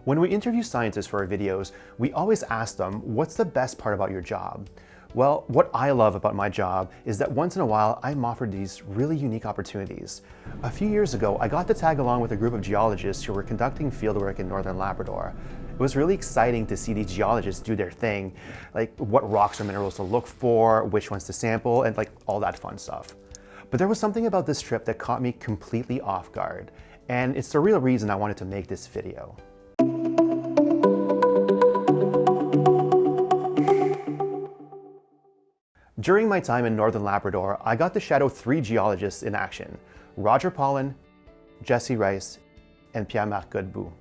When we interview scientists for our videos, we always ask them, what's the best part about your job? Well, what I love about my job is that once in a while, I'm offered these really unique opportunities. A few years ago, I got to tag along with a group of geologists who were conducting fieldwork in northern Labrador. It was really exciting to see these geologists do their thing, like what rocks or minerals to look for, which ones to sample, and like all that fun stuff. But there was something about this trip that caught me completely off guard, and it's the real reason I wanted to make this video. During my time in northern Labrador, I got to shadow 3 geologists in action: Roger Paulin, Jesse Rice, and Pierre-Marc Godbout.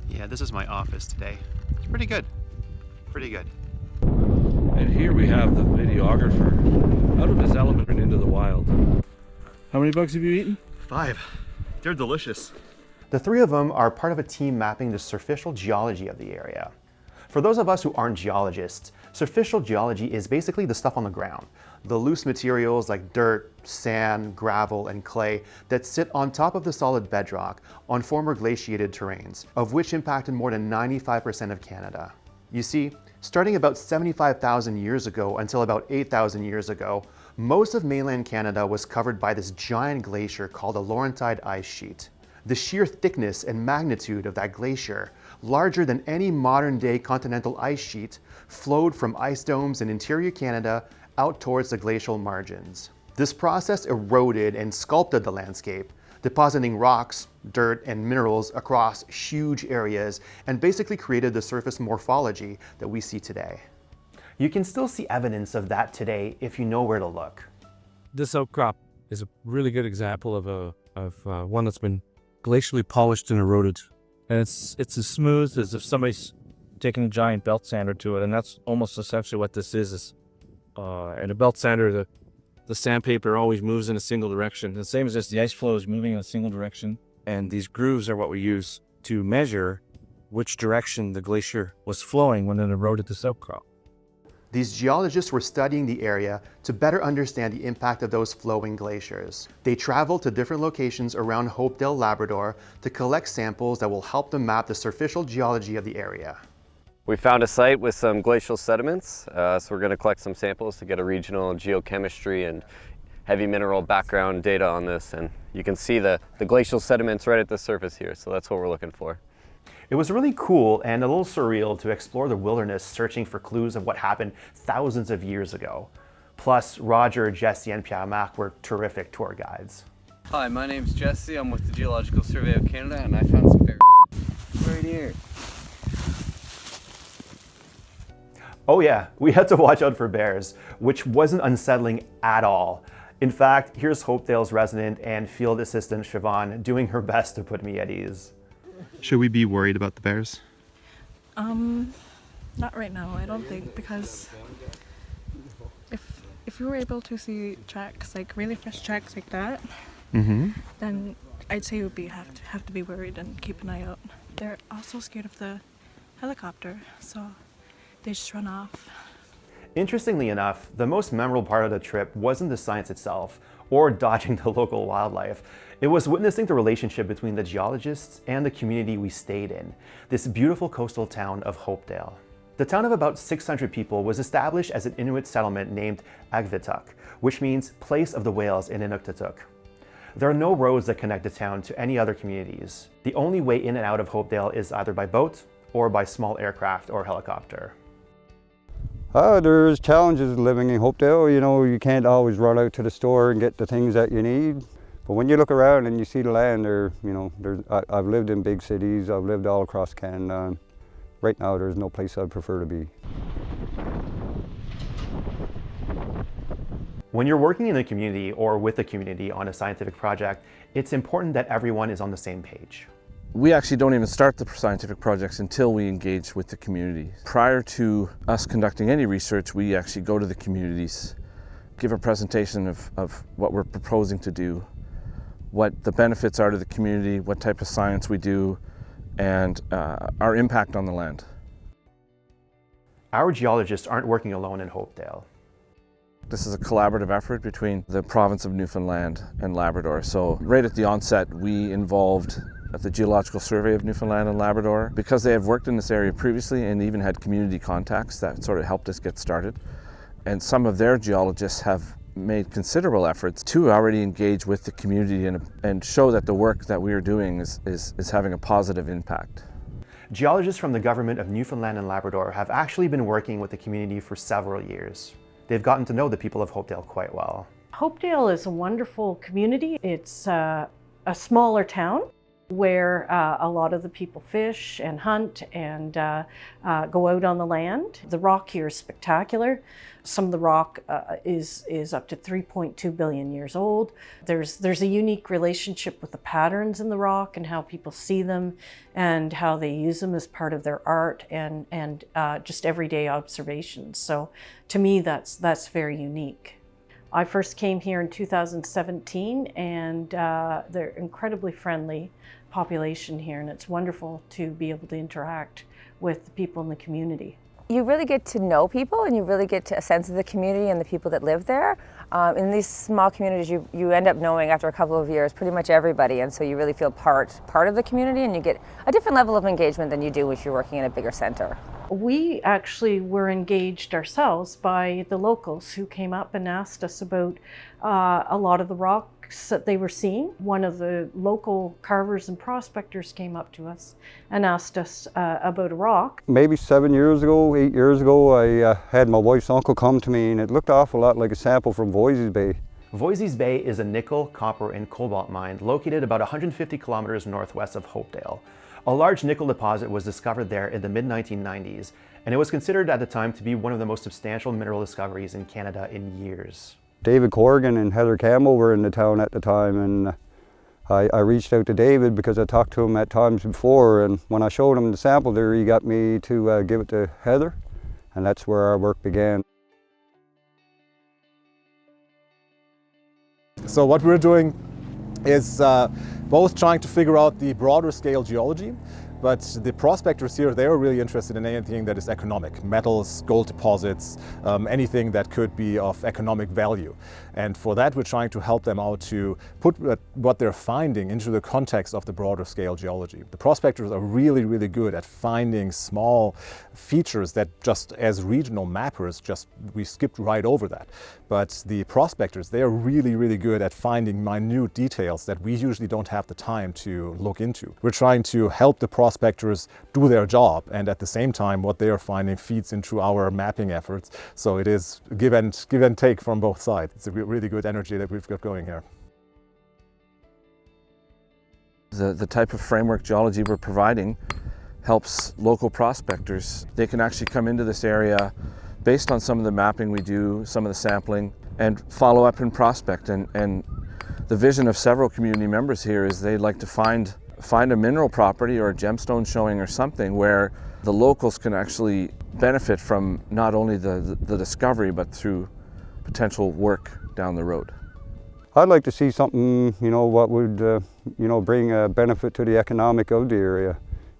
Yeah, this is my office today. It's pretty good. Pretty good. And here we have the videographer out of his element and into the wild. How many bugs have you eaten? 5. They're delicious. The 3 of them are part of a team mapping the surficial geology of the area. For those of us who aren't geologists, surficial geology is basically the stuff on the ground. The loose materials like dirt, sand, gravel, and clay that sit on top of the solid bedrock on former glaciated terrains, of which impacted more than 95% of Canada. You see, starting about 75,000 years ago until about 8,000 years ago, most of mainland Canada was covered by this giant glacier called a Laurentide ice sheet. The sheer thickness and magnitude of that glacier, larger than any modern-day continental ice sheet, flowed from ice domes in interior Canada out towards the glacial margins. This process eroded and sculpted the landscape, depositing rocks, dirt, and minerals across huge areas, and basically created the surface morphology that we see today. You can still see evidence of that today if you know where to look. This outcrop is a really good example of one that's been glacially polished and eroded. And it's as smooth as if somebody's taken a giant belt sander to it, and that's almost essentially what this is. And a belt sander, the sandpaper always moves in a single direction. The same as this, the ice flow is moving in a single direction, and these grooves are what we use to measure which direction the glacier was flowing when it eroded this outcrop. These geologists were studying the area to better understand the impact of those flowing glaciers. They traveled to different locations around Hopedale, Labrador to collect samples that will help them map the surficial geology of the area. We found a site with some glacial sediments, so we're going to collect some samples to get a regional geochemistry and heavy mineral background data on this. And you can see the glacial sediments right at the surface here, so that's what we're looking for. It was really cool and a little surreal to explore the wilderness searching for clues of what happened thousands of years ago. Plus, Roger, Jesse, and Pierre-Marc were terrific tour guides. Hi, my name's Jesse. I'm with the Geological Survey of Canada, and I found some bear right here. Oh yeah, we had to watch out for bears, which wasn't unsettling at all. In fact, here's Hopedale's resident and field assistant Siobhan doing her best to put me at ease. Should we be worried about the bears? Not right now, I don't think, because if we were able to see tracks, like really fresh tracks like that, then I'd say we'd have to be worried and keep an eye out. They're also scared of the helicopter, so they just run off. Interestingly enough, the most memorable part of the trip wasn't the science itself or dodging the local wildlife. It was witnessing the relationship between the geologists and the community we stayed in, this beautiful coastal town of Hopedale. The town of about 600 people was established as an Inuit settlement named Agvituk, which means place of the whales in Inuktitut. There are no roads that connect the town to any other communities. The only way in and out of Hopedale is either by boat or by small aircraft or helicopter. There's challenges living in Hopedale. You know, you can't always run out to the store and get the things that you need. But when you look around and you see the land, I've lived in big cities, I've lived all across Canada. Right now, there's no place I'd prefer to be. When you're working in a community or with a community on a scientific project, it's important that everyone is on the same page. We actually don't even start the scientific projects until we engage with the community. Prior to us conducting any research, we actually go to the communities, give a presentation of what we're proposing to do, what the benefits are to the community, what type of science we do, and our impact on the land. Our geologists aren't working alone in Hopedale. This is a collaborative effort between the province of Newfoundland and Labrador. So right at the onset, we involved at the Geological Survey of Newfoundland and Labrador, because they have worked in this area previously and even had community contacts. That sort of helped us get started. And some of their geologists have made considerable efforts to already engage with the community and show that the work that we are doing is having a positive impact. Geologists from the government of Newfoundland and Labrador have actually been working with the community for several years. They've gotten to know the people of Hopedale quite well. Hopedale is a wonderful community. It's a smaller town where a lot of the people fish and hunt and go out on the land. The rock here is spectacular. Some of the rock is up to 3.2 billion years old. There's a unique relationship with the patterns in the rock and how people see them and how they use them as part of their art and just everyday observations. So to me, that's very unique. I first came here in 2017 and they're incredibly friendly population here, and it's wonderful to be able to interact with the people in the community. You really get to know people and you really get a sense of the community and the people that live there. In these small communities, you end up knowing after a couple of years pretty much everybody, and so you really feel part of the community, and you get a different level of engagement than you do if you're working in a bigger center. We actually were engaged ourselves by the locals who came up and asked us about a lot of the rocks that they were seeing. One of the local carvers and prospectors came up to us and asked us about a rock. Maybe 7 years ago, 8 years ago, I had my wife's uncle come to me, and it looked awful lot like a sample from Voisey's Bay. Voisey's Bay is a nickel, copper, and cobalt mine located about 150 kilometers northwest of Hopedale. A large nickel deposit was discovered there in the mid-1990s, and it was considered at the time to be one of the most substantial mineral discoveries in Canada in years. David Corrigan and Heather Campbell were in the town at the time, and I reached out to David because I talked to him at times before, and when I showed him the sample there, he got me to give it to Heather, and that's where our work began. So what we're doing is both trying to figure out the broader scale geology, but the prospectors here, they're really interested in anything that is economic. Metals, gold deposits, anything that could be of economic value. And for that, we're trying to help them out to put what they're finding into the context of the broader scale geology. The prospectors are really, really good at finding small features that just as regional mappers, we skipped right over that. But the prospectors, they are really, really good at finding minute details that we usually don't have the time to look into. We're trying to help the prospectors do their job, and at the same time what they are finding feeds into our mapping efforts. So it is give and take from both sides. It's a really good energy that we've got going here. The type of framework geology we're providing helps local prospectors. They can actually come into this area based on some of the mapping we do, some of the sampling, and follow up and prospect. And the vision of several community members here is they'd like to find a mineral property or a gemstone showing or something where the locals can actually benefit from not only the discovery but through potential work down the road. I'd like to see something, what would, bring a benefit to the economic of the area.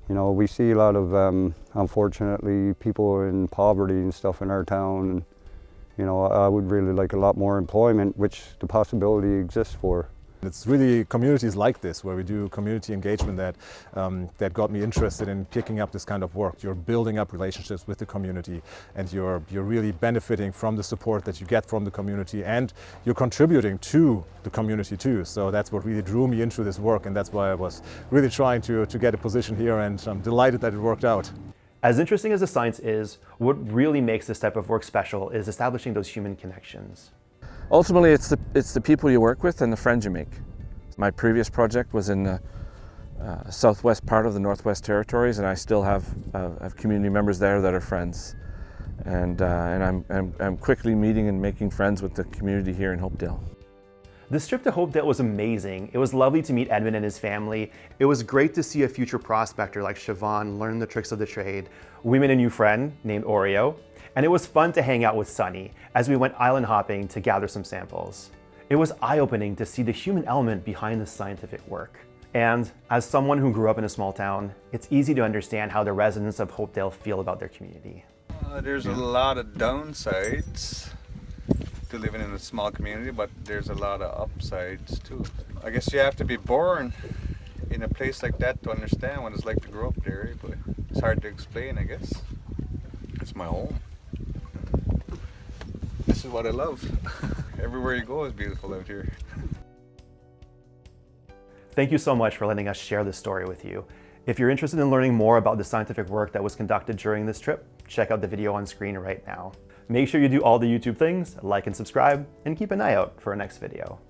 We see a lot of, unfortunately, people in poverty and stuff in our town. And, I would really like a lot more employment, which the possibility exists for. It's really communities like this where we do community engagement that got me interested in picking up this kind of work. You're building up relationships with the community, and you're really benefiting from the support that you get from the community, and you're contributing to the community too. So that's what really drew me into this work, and that's why I was really trying to get a position here, and I'm delighted that it worked out. As interesting as the science is, what really makes this type of work special is establishing those human connections. Ultimately, it's the people you work with and the friends you make. My previous project was in the southwest part of the Northwest Territories, and I still have community members there that are friends. And I'm quickly meeting and making friends with the community here in Hopedale. This trip to Hopedale was amazing. It was lovely to meet Edmund and his family. It was great to see a future prospector like Siobhan learn the tricks of the trade. We met a new friend named Oreo. And it was fun to hang out with Sunny as we went island hopping to gather some samples. It was eye-opening to see the human element behind the scientific work. And as someone who grew up in a small town, it's easy to understand how the residents of Hopedale feel about their community. There's a lot of downsides. to living in a small community, but there's a lot of upsides too. I guess you have to be born in a place like that to understand what it's like to grow up there, but it's hard to explain, I guess. It's my home. This is what I love. Everywhere you go is beautiful out here. Thank you so much for letting us share this story with you. If you're interested in learning more about the scientific work that was conducted during this trip, check out the video on screen right now. Make sure you do all the YouTube things, like and subscribe, and keep an eye out for our next video.